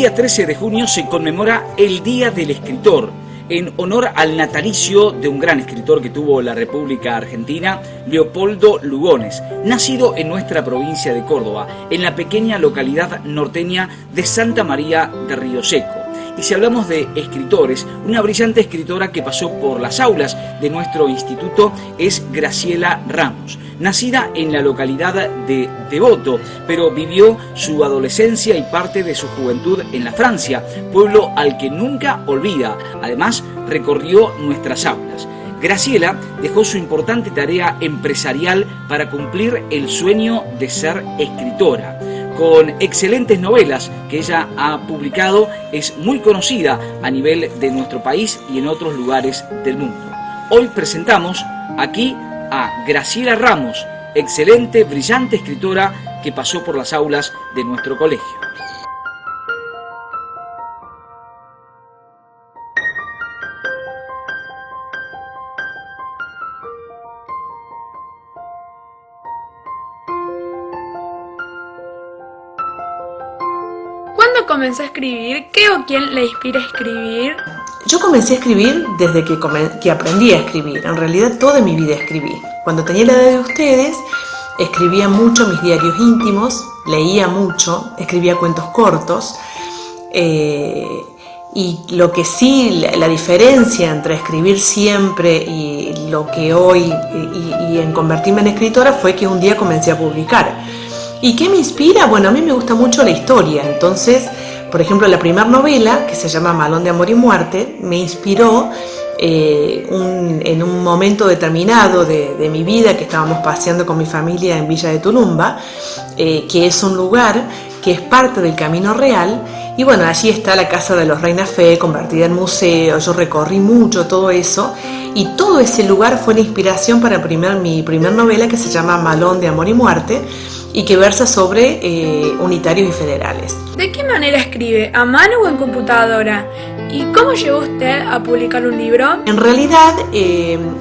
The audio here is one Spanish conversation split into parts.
día 13 de junio se conmemora el Día del Escritor, en honor al natalicio de un gran escritor que tuvo la República Argentina, Leopoldo Lugones, nacido en nuestra provincia de Córdoba, en la pequeña localidad norteña de Santa María de Río Seco. Y si hablamos de escritores, una brillante escritora que pasó por las aulas de nuestro instituto es Graciela Ramos, nacida en la localidad de Devoto, pero vivió su adolescencia y parte de su juventud en la Francia, pueblo al que nunca olvida. Además, recorrió nuestras aulas. Graciela dejó su importante tarea empresarial para cumplir el sueño de ser escritora. Con excelentes novelas que ella ha publicado, es muy conocida a nivel de nuestro país y en otros lugares del mundo. Hoy presentamos aquí a Graciela Ramos, excelente, brillante escritora que pasó por las aulas de nuestro colegio. ¿Cuándo comenzó a escribir? ¿Qué o quién le inspira a escribir? Yo comencé a escribir desde que aprendí a escribir. En realidad toda mi vida escribí. Cuando tenía la edad de ustedes, escribía mucho mis diarios íntimos, leía mucho, escribía cuentos cortos. Y lo que sí, la diferencia entre escribir siempre y lo que hoy, y en convertirme en escritora, fue que un día comencé a publicar. ¿Y qué me inspira? Bueno, a mí me gusta mucho la historia. Entonces, por ejemplo, la primera novela, que se llama Malón de Amor y Muerte, me inspiró en un momento determinado de mi vida, que estábamos paseando con mi familia en Villa de Tulumba, que es un lugar que es parte del Camino Real. Y bueno, allí está la casa de los Reina Fe, convertida en museo. Yo recorrí mucho todo eso, y todo ese lugar fue la inspiración para mi primer novela, que se llama Malón de Amor y Muerte, y que versa sobre unitarios y federales. ¿De qué manera escribe? ¿A mano o en computadora? ¿Y cómo llegó usted a publicar un libro? En realidad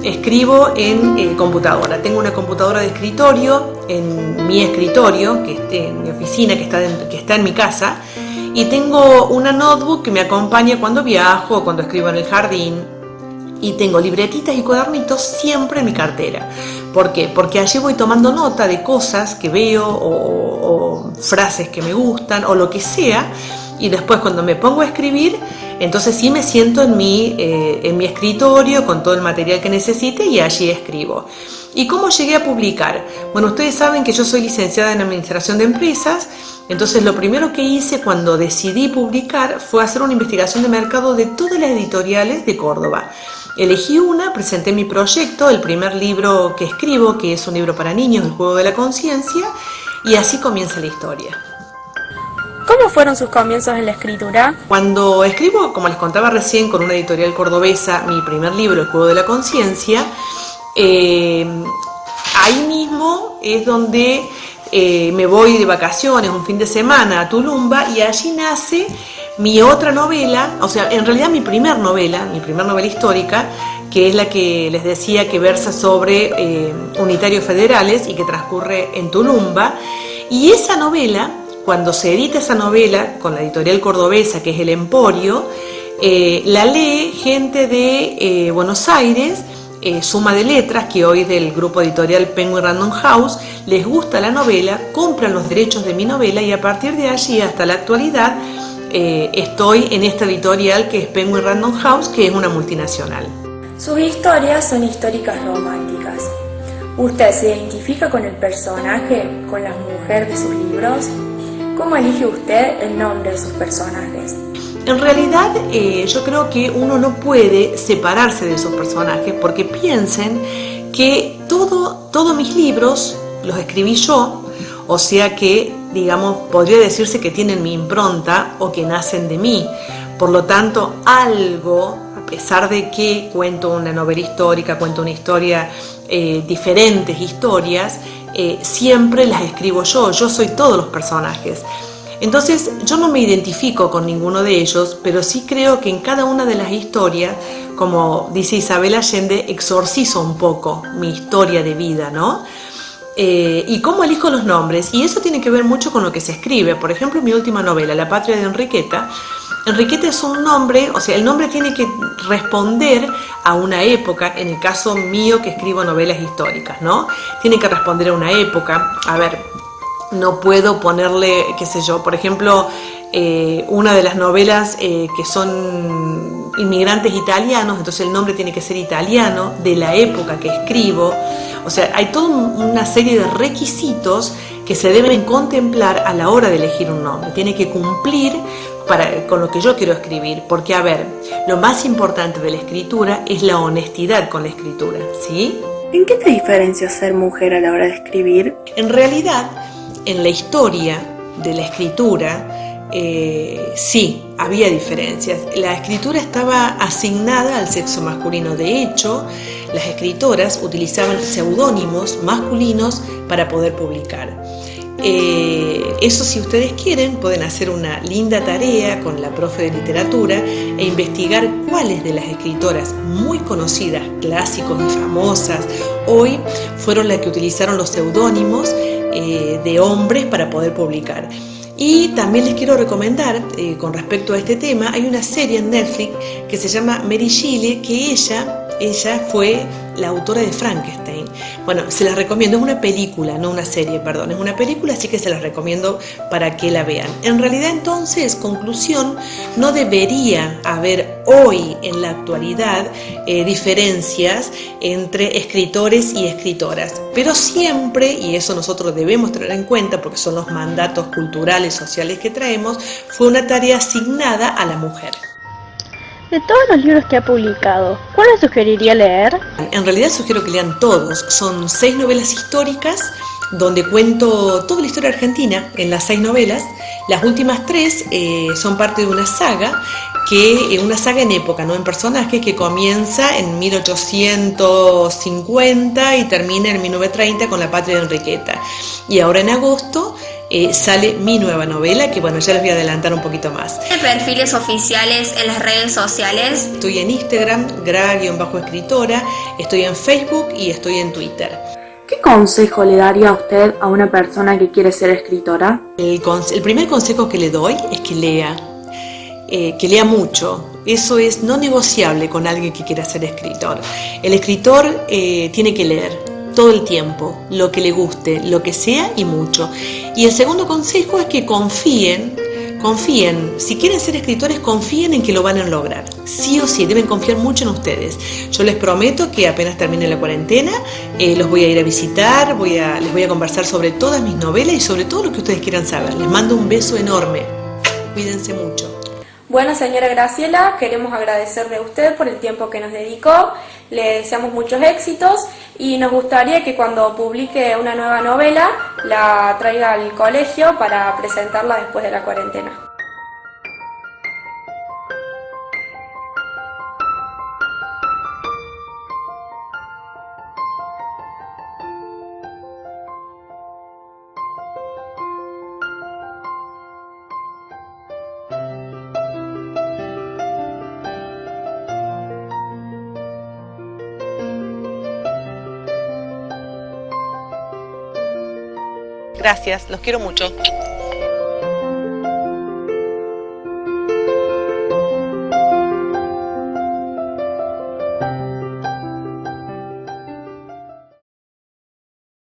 escribo en computadora. Tengo una computadora de escritorio en mi escritorio, en mi oficina, que está en mi casa, y tengo una notebook que me acompaña cuando viajo o cuando escribo en el jardín. Y tengo libretitas y cuadernitos siempre en mi cartera. ¿Por qué? Porque allí voy tomando nota de cosas que veo o frases que me gustan o lo que sea. Y después, cuando me pongo a escribir, entonces sí me siento en mi escritorio con todo el material que necesite y allí escribo. ¿Y cómo llegué a publicar? Bueno, ustedes saben que yo soy licenciada en Administración de Empresas. Entonces lo primero que hice cuando decidí publicar fue hacer una investigación de mercado de todas las editoriales de Córdoba. Elegí una, presenté mi proyecto, el primer libro que escribo, que es un libro para niños, El Juego de la Conciencia, y así comienza la historia. ¿Cómo fueron sus comienzos en la escritura? Cuando escribo, como les contaba recién, con una editorial cordobesa, mi primer libro, El Juego de la Conciencia, ahí mismo es donde me voy de vacaciones un fin de semana a Tulumba, y allí nace mi otra novela, o sea, en realidad mi primer novela histórica, que es la que les decía que versa sobre unitarios federales y que transcurre en Tulumba. Y esa novela, cuando se edita esa novela con la editorial cordobesa, que es El Emporio, la lee gente de Buenos Aires, Suma de Letras, que hoy es del grupo editorial Penguin Random House. Les gusta la novela, compran los derechos de mi novela, y a partir de allí hasta la actualidad estoy en esta editorial que es Penguin Random House, que es una multinacional. Sus historias son históricas románticas. ¿Usted se identifica con el personaje, con la mujer de sus libros? ¿Cómo elige usted el nombre de sus personajes? En realidad yo creo que uno no puede separarse de esos personajes, porque piensen que todos mis libros los escribí yo, o sea que, digamos, podría decirse que tienen mi impronta o que nacen de mí. Por lo tanto, algo, a pesar de que cuento una novela histórica, cuento una historia, diferentes historias, siempre las escribo yo soy todos los personajes. Entonces, yo no me identifico con ninguno de ellos, pero sí creo que en cada una de las historias, como dice Isabel Allende, exorcizo un poco mi historia de vida, ¿no? ¿Y cómo elijo los nombres? Y eso tiene que ver mucho con lo que se escribe. Por ejemplo, mi última novela, La patria de Enriqueta. Enriqueta es un nombre, o sea, el nombre tiene que responder a una época, en el caso mío que escribo novelas históricas, ¿no? Tiene que responder a una época. A ver, no puedo ponerle, qué sé yo, por ejemplo, una de las novelas que son inmigrantes italianos, entonces el nombre tiene que ser italiano, de la época que escribo. O sea, hay toda una serie de requisitos que se deben contemplar a la hora de elegir un nombre. Tiene que cumplir con lo que yo quiero escribir, porque a ver, lo más importante de la escritura es la honestidad con la escritura, ¿sí? ¿En qué te diferencia ser mujer a la hora de escribir? En realidad, en la historia de la escritura, sí, había diferencias. La escritura estaba asignada al sexo masculino. De hecho, las escritoras utilizaban seudónimos masculinos para poder publicar. Eso, si ustedes quieren, pueden hacer una linda tarea con la profe de literatura e investigar cuáles de las escritoras muy conocidas, clásicos y famosas, hoy fueron las que utilizaron los seudónimos de hombres para poder publicar. Y también les quiero recomendar, con respecto a este tema, hay una serie en Netflix que se llama Mary Shelley, que ella fue la autora de Frankenstein. Bueno, se las recomiendo, es una película, no una serie, perdón, es una película, así que se las recomiendo para que la vean. En realidad, entonces, conclusión, no debería haber hoy, en la actualidad, diferencias entre escritores y escritoras, pero siempre, y eso nosotros debemos tener en cuenta porque son los mandatos culturales, sociales que traemos, fue una tarea asignada a la mujer. De todos los libros que ha publicado, ¿cuál les sugeriría leer? En realidad sugiero que lean todos. Son 6 novelas históricas donde cuento toda la historia argentina en las 6 novelas. Las últimas 3 son parte de una saga en época, no en personajes, que comienza en 1850 y termina en 1930 con La patria de Enriqueta. Y ahora en agosto sale mi nueva novela, que bueno, ya les voy a adelantar un poquito más. ¿Tiene perfiles oficiales en las redes sociales? Estoy en Instagram, gra_escritora, estoy en Facebook y estoy en Twitter. ¿Qué consejo le daría a usted a una persona que quiere ser escritora? El primer consejo que le doy es que lea mucho. Eso es no negociable con alguien que quiera ser escritor. El escritor tiene que leer todo el tiempo, lo que le guste, lo que sea y mucho. Y el segundo consejo es que confíen, si quieren ser escritores, confíen en que lo van a lograr. Sí o sí, deben confiar mucho en ustedes. Yo les prometo que apenas termine la cuarentena, los voy a ir a visitar, les voy a conversar sobre todas mis novelas y sobre todo lo que ustedes quieran saber. Les mando un beso enorme. Cuídense mucho. Bueno, señora Graciela, queremos agradecerle a usted por el tiempo que nos dedicó, le deseamos muchos éxitos y nos gustaría que cuando publique una nueva novela la traiga al colegio para presentarla después de la cuarentena. Gracias, los quiero mucho.